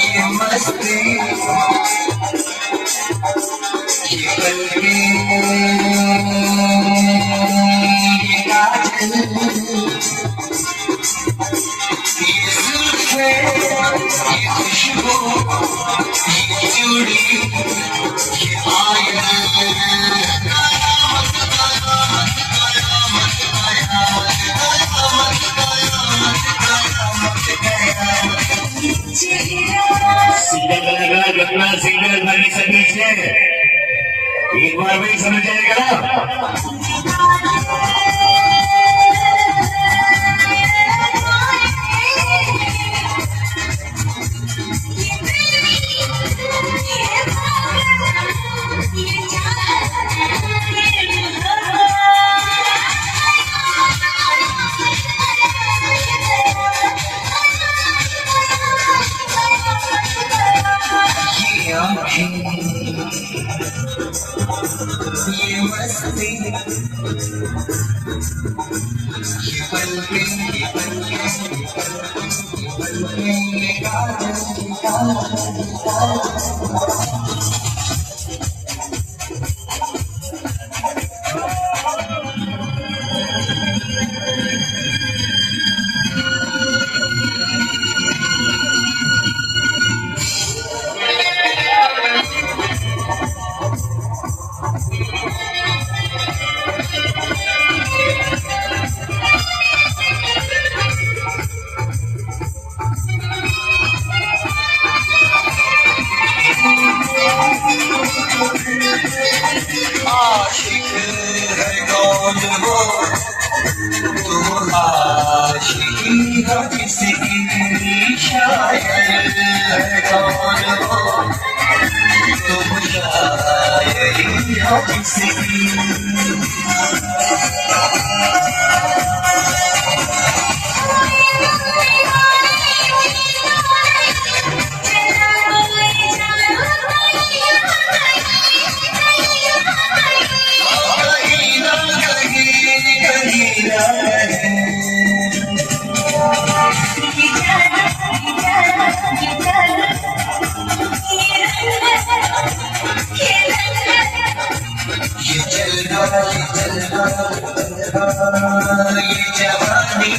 ये मस्ती ये बल्कि ये काजल ये जुल्फे ये खुशबू ये चूड़ी ये सिंगर लगा गंगा सिंगर बनी सर्विस है एक बार भी समझ जाएगा ये मस्ती ये बल्कि ये बल्कि ये बल्कि ये काजल आशिक है कौन वो तुम आशिकी हो किसकी शायर है कौन वो तुम शायरी हो किसकी ये जवानी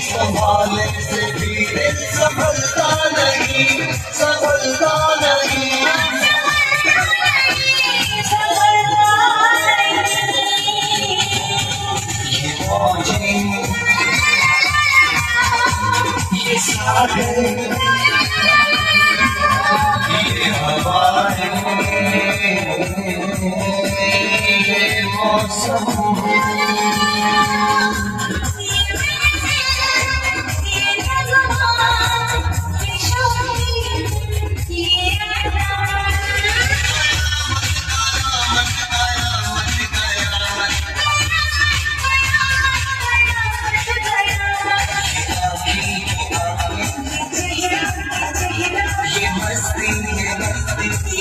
संभालने से भी संभलता नहीं संभलता नहीं ये मौजें ये सागर ये हवाएं ये मौसम ये मस्ती